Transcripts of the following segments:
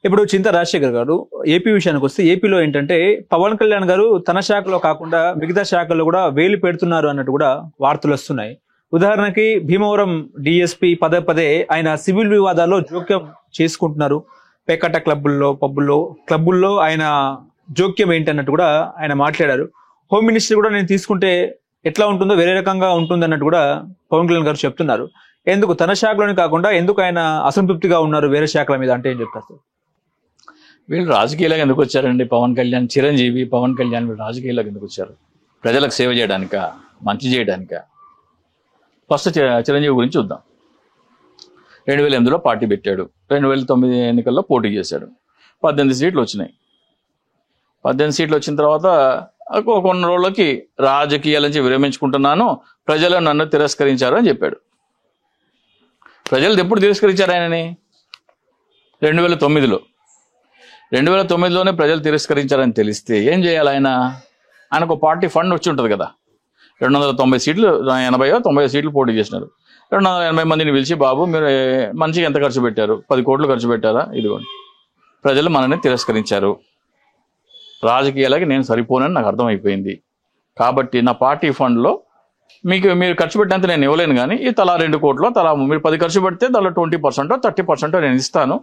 ఇప్పుడు చింతా రాజశేఖర్ గారు ఏపీ విషయానికి వస్తే ఏపీలో ఏంటంటే పవన్ కళ్యాణ్ గారు తన శాఖలో కాకుండా మిగతా శాఖల్లో కూడా వేలు పెడుతున్నారు అన్నట్టు కూడా వార్తలు వస్తున్నాయి. ఉదాహరణకి భీమవరం డిఎస్పీ పదే ఆయన సివిల్ వివాదాల్లో జోక్యం చేసుకుంటున్నారు. పేకట్ట క్లబ్బుల్లో ఆయన జోక్యం ఏంటన్నట్టు కూడా ఆయన మాట్లాడారు. హోమ్ మినిస్టర్ కూడా నేను తీసుకుంటే ఎట్లా ఉంటుందో వేరే రకంగా ఉంటుంది అన్నట్టు కూడా పవన్ కళ్యాణ్ గారు చెప్తున్నారు. ఎందుకు తన శాఖలోనే కాకుండా ఎందుకు ఆయన అసంతృప్తిగా ఉన్నారు వేరే శాఖల మీద అంటే ఏం చెప్తారు? వీళ్ళు రాజకీయాలకు ఎందుకు వచ్చారండి? పవన్ కళ్యాణ్ చిరంజీవి, పవన్ కళ్యాణ్ వీళ్ళు రాజకీయాలకు ఎందుకు వచ్చారు? ప్రజలకు సేవ చేయడానిక, మంచి చేయడానిక? ఫస్ట్ చిరంజీవి గురించి చూద్దాం. 2008లో పార్టీ పెట్టాడు. 2009 ఎన్నికల్లో పోటీ చేశాడు. 18 సీట్లు వచ్చినాయి. 18 సీట్లు వచ్చిన తర్వాత కొన్ని రోజులకి రాజకీయాల నుంచి విరమించుకుంటున్నాను, ప్రజలు నన్ను తిరస్కరించారు అని చెప్పాడు. ప్రజలు ఎప్పుడు తిరస్కరించారు ఆయనని? 2009లో. 2009లోనే ప్రజలు తిరస్కరించారని తెలిస్తే ఏం చేయాలి? ఆయనకు పార్టీ ఫండ్ వచ్చి ఉంటుంది కదా. 290 సీట్లు, 80-90 సీట్లు పోటీ చేసినారు. 280 మందిని పిలిచి, బాబు మీరు మంచిగా ఎంత ఖర్చు పెట్టారు? 10 కోట్లు ఖర్చు పెట్టారా? ఇదిగోండి, ప్రజలు మనల్ని తిరస్కరించారు, రాజకీయాలకి నేను సరిపోనని నాకు అర్థమైపోయింది, కాబట్టి నా పార్టీ ఫండ్లో మీరు ఖర్చు పెట్టినంత నేను ఇవ్వలేను, కానీ ఈ తలా 2 కోట్లు, తలా మీరు 10 ఖర్చు పెడితే దానిలో 20% 30% నేను ఇస్తాను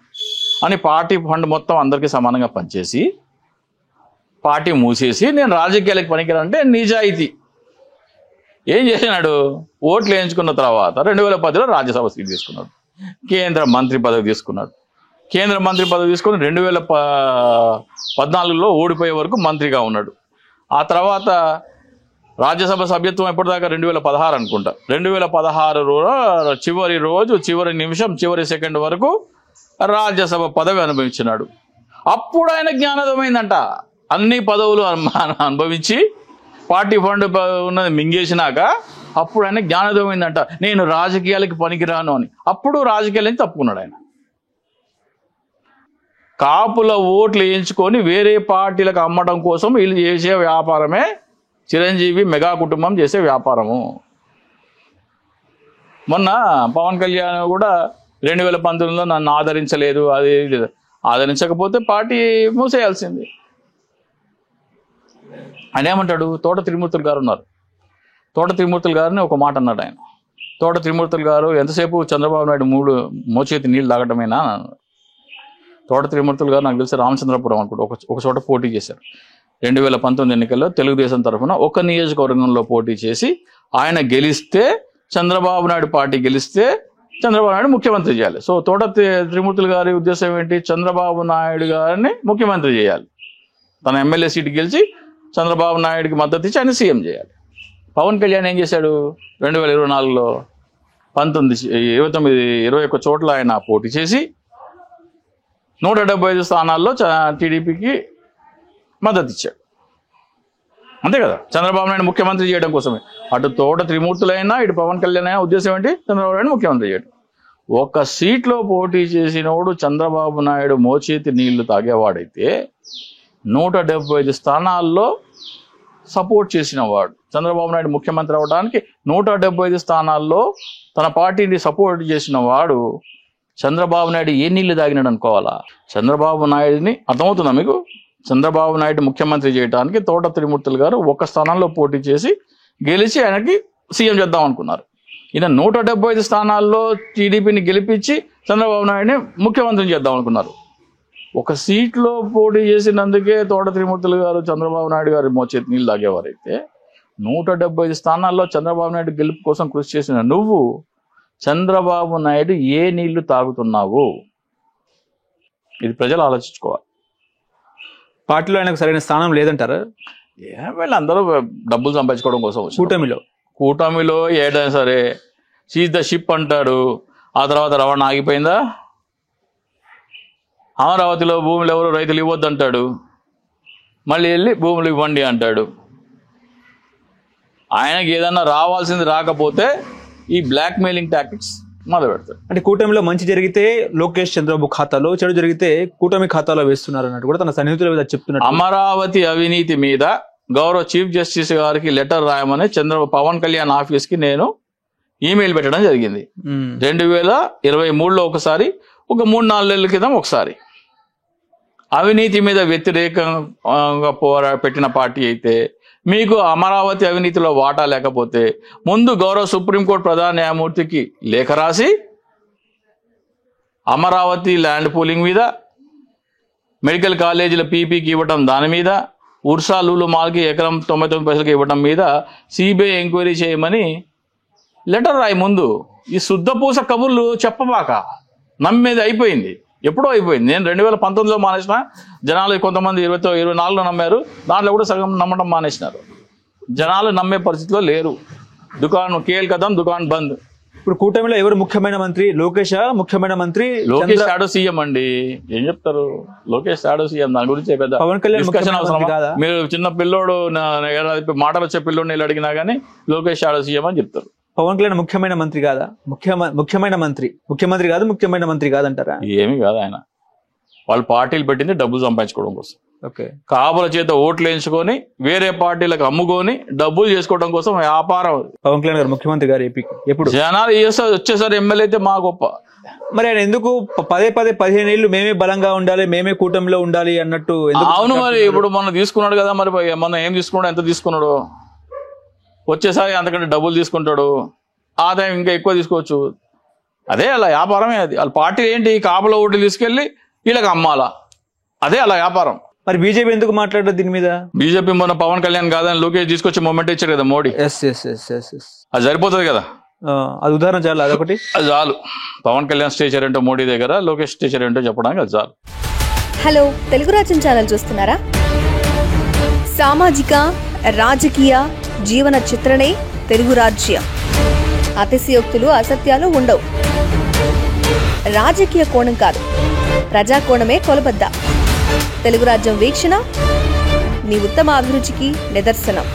అని పార్టీ ఫండ్ మొత్తం అందరికీ సమానంగా పనిచేసి పార్టీ మూసేసి నేను రాజకీయాలకు పనికిరానంటే నిజాయితీ. ఏం చేసినాడు? ఓట్లు వేయించుకున్న తర్వాత 2010లో రాజ్యసభ సీట్ తీసుకున్నాడు, కేంద్ర మంత్రి పదవి తీసుకున్నాడు. కేంద్ర మంత్రి పదవి తీసుకుని 2014లో ఓడిపోయే వరకు మంత్రిగా ఉన్నాడు. ఆ తర్వాత రాజ్యసభ సభ్యత్వం ఎప్పటిదాకా 2016 అనుకుంటా. 2016 చివరి నిమిషం చివరి సెకండ్ వరకు రాజ్యసభ పదవి అనుభవించినాడు. అప్పుడు ఆయన జ్ఞానోదయమైందంట. అన్ని పదవులు అనుభవించి పార్టీ ఫండ్ ఉన్నది మింగేసినాక అప్పుడు ఆయన జ్ఞానోదయమైందంట, నేను రాజకీయాలకి పనికిరాను అని. అప్పుడు రాజకీయాల నుంచి తప్పుకున్నాడు ఆయన. కాపుల ఓట్లు వేయించుకొని వేరే పార్టీలకు అమ్మడం కోసం వీళ్ళు చేసే వ్యాపారమే చిరంజీవి మెగా కుటుంబం చేసే వ్యాపారము. మొన్న పవన్ కళ్యాణ్ కూడా 2019లో నన్ను ఆదరించలేదు, అది ఆదరించకపోతే పార్టీ మూసేయాల్సింది. ఆయన ఏమంటాడు? తోట త్రిమూర్తులు గారు ఉన్నారు. తోట త్రిమూర్తులు గారిని ఒక మాట అన్నాడు ఆయన. తోట త్రిమూర్తులు గారు ఎంతసేపు చంద్రబాబు నాయుడు మోచేతి నీళ్ళు తాగటమేనా అన్నాడు. తోట త్రిమూర్తులు గారు నాకు తెలిసి రామచంద్రపురం అనుకుంటా ఒక చోట పోటీ చేశారు. 2019 ఎన్నికల్లో తెలుగుదేశం తరఫున ఒక నియోజకవర్గంలో పోటీ చేసి ఆయన గెలిస్తే, చంద్రబాబు నాయుడు పార్టీ గెలిస్తే చంద్రబాబు నాయుడు ముఖ్యమంత్రి చేయాలి. సో తోట త్రిమూర్తులు గారి ఉద్దేశం ఏంటి? చంద్రబాబు నాయుడు గారిని ముఖ్యమంత్రి చేయాలి. తన ఎమ్మెల్యే సీటు గెలిచి చంద్రబాబు నాయుడికి మద్దతు ఇచ్చి ఆయన సీఎం చేయాలి. పవన్ కళ్యాణ్ ఏం చేశాడు? 2024లో 21 చోట్ల ఆయన పోటీ చేసి 175 స్థానాల్లో టీడీపీకి మద్దతు ఇచ్చాడు. అంతే కదా, చంద్రబాబు నాయుడు ముఖ్యమంత్రి చేయడం కోసమే. అటు తోట త్రిమూర్తులైనా ఇటు పవన్ కళ్యాణ్ అయినా ఉద్దేశం ఏంటి? చంద్రబాబు నాయుడు ముఖ్యమంత్రి చేయడం. ఒక సీట్లో పోటీ చేసినోడు చంద్రబాబు నాయుడు మోచేతి నీళ్లు తాగేవాడైతే 175 స్థానాల్లో సపోర్ట్ చేసిన వాడు, చంద్రబాబు నాయుడు ముఖ్యమంత్రి అవడానికి 175 స్థానాల్లో తన పార్టీని సపోర్ట్ చేసిన వాడు చంద్రబాబు నాయుడు ఏ నీళ్లు తాగినాడు అనుకోవాలా? చంద్రబాబు నాయుడిని అర్థమవుతుందా మీకు? చంద్రబాబు నాయుడు ముఖ్యమంత్రి చేయడానికి తోట త్రిమూర్తులు గారు ఒక స్థానంలో పోటీ చేసి గెలిచి ఆయనకి సీఎం చేద్దాం అనుకున్నారు. ఈయన 175 స్థానాల్లో టీడీపీని గెలిపించి చంద్రబాబు నాయుడిని ముఖ్యమంత్రిని చేద్దాం అనుకున్నారు. ఒక సీట్లో పోటీ చేసినందుకే తోట త్రిమూర్తులు గారు చంద్రబాబు నాయుడు గారి మోచేతి నీళ్ళు తాగేవారైతే 175 స్థానాల్లో చంద్రబాబు నాయుడు గెలుపు కోసం కృషి చేసిన నువ్వు చంద్రబాబు నాయుడు ఏ నీళ్లు తాగుతున్నావు? ఇది ప్రజలు ఆలోచించుకోవాలి. పార్టీలో ఆయనకు సరైన స్థానం లేదంటారా? వీళ్ళందరూ డబ్బులు సంపాదించుకోవడం కోసం కూటమిలో ఏదైనా సరే సీజ్ ద షిప్ అంటాడు. ఆ తర్వాత రవాణా ఆగిపోయిందా? అమరావతిలో భూములు ఎవరు రైతులు ఇవ్వద్దు అంటాడు, మళ్ళీ వెళ్ళి భూములు ఇవ్వండి అంటాడు. ఆయనకి ఏదన్నా రావాల్సింది రాకపోతే ఈ బ్లాక్ మెయిలింగ్ టాక్టిక్స్ మొదలు పెడతాడు. అంటే కూటమిలో మంచి జరిగితే లోకేష్ చంద్రబాబు ఖాతాలో, చెడు జరిగితే కూటమి ఖాతాలో వేస్తున్నారు అన్నట్టు కూడా తన సన్నిహితుల మీద చెప్తున్నారు. అమరావతి అవినీతి మీద గౌరవ చీఫ్ జస్టిస్ గారికి లెటర్ రాయమని పవన్ కళ్యాణ్ ఆఫీస్ కి నేను ఈమెయిల్ పెట్టడం జరిగింది. 2023లో ఒకసారి, ఒక 3-4 నెలల క్రితం ఒకసారి. అవినీతి మీద వ్యతిరేకంగా పెట్టిన పార్టీ అయితే, మీకు అమరావతి అవినీతిలో వాటా లేకపోతే ముందు గౌరవ సుప్రీంకోర్టు ప్రధాన న్యాయమూర్తికి లేఖ రాసి అమరావతి ల్యాండ్ పూలింగ్ మీద, మెడికల్ కాలేజీల పీపీకి ఇవ్వటం దాని మీద, ఉర్సా లూలు మాల్కి ఎకరం 99 పైసలకి ఇవ్వటం మీద సిబిఐ ఎంక్వైరీ చేయమని లెటర్ రాయి ముందు. ఈ శుద్ధపూస కబుర్లు చెప్పబాక, నమ్మేది అయిపోయింది, ఎప్పుడో అయిపోయింది. నేను 2019లో మానేసిన, జనాలు కొంతమంది 24లో నమ్మారు, దాంట్లో కూడా సగం నమ్మడం మానేసినారు. జనాలు నమ్మే పరిస్థితిలో లేరు. దుకాణం కేల్ కదం, దుకాణం బంద్. ఇప్పుడు కూటమిలో ఎవరు ముఖ్యమైన మంత్రి? లోకేష్ ముఖ్యమైన మంత్రి? లోకేష్ షాడో సీఎం అండి, ఏం చెప్తారు? లోకేష్ షాడో సీఎం, దాని గురించి పెద్ద పవన్ కళ్యాణ్ డిస్కషన్ అవసరం కాదా? మీరు చిన్న పిల్లోడు మాటలు వచ్చే పిల్లోడిని వీళ్ళు అడిగినా కానీ లోకేష్ షాడో సీఎం అని చెప్తారు. పవన్ కళ్యాణ్ ముఖ్యమైన మంత్రి కాదా? ముఖ్యమైన మంత్రి, ముఖ్యమంత్రి కాదు, ముఖ్యమైన మంత్రి కాదంటారా? ఏమీ కాదు. ఆయన వాళ్ళు పార్టీలు పెట్టింది డబ్బులు సంపాదించుకోవడం కోసం. ఓకే, కాపుల చేత ఓట్లు వేయించుకొని వేరే పార్టీలకు అమ్ముకొని డబ్బులు చేసుకోవడం కోసం వ్యాపారం. పవన్ కళ్యాణ్ గారు ముఖ్యమంత్రి గారు ఏపీకి ఎప్పుడు? జనాలు వచ్చేసారి ఎమ్మెల్యే అయితే మా గొప్ప. మరి ఆయన ఎందుకు పదే 15 ఏళ్ళు మేమే బలంగా ఉండాలి, మేమే కూటమిలో ఉండాలి అన్నట్టు? అవును, మరి ఇప్పుడు మనం తీసుకున్నాడు కదా, మరి మనం ఏం తీసుకున్నాడు, ఎంత తీసుకున్నాడు? వచ్చేసారి అంతకంటే డబ్బులు తీసుకుంటాడు, ఆదాయం ఇంకా ఎక్కువ తీసుకోవచ్చు. అదే అలా వ్యాపారమే అది. వాళ్ళ పార్టీ ఏంటి, కాపుల ఓట్లు తీసుకెళ్లి వీళ్ళకి అమ్మాలా, అదే అలా వ్యాపారం. మరి బీజేపీ ఎందుకు మాట్లాడదు దీని మీద? బీజేపీ మొన్న పవన్ కళ్యాణ్ కాదని లోకేష్ తీసుకొచ్చి మూమెంట్ ఇచ్చారు కదా మోడీ. అది సరిపోతుంది కదా, అది ఉదాహరణ చాలు, అదొకటి అది చాలు. పవన్ కళ్యాణ్ స్టేచర్ ఏంటో మోడీ దగ్గర, లోకేష్ స్టేచర్ ఏంటో చెప్పడానికి అది చాలు. హలో, తెలుగు రాజ్యం ఛానల్ చూస్తున్నారా? సామాజిక, రాజకీయ, జీవన చిత్రణే తెలుగు రాజ్యం. అతిశయోక్తులు, అసత్యాలు ఉండవు. రాజకీయ కోణం కాదు, ప్రజా కోణమే కొలబద్ద. తెలుగు రాజ్యం వీక్షణ నీ ఉత్తమ అభిరుచికి నిదర్శనం.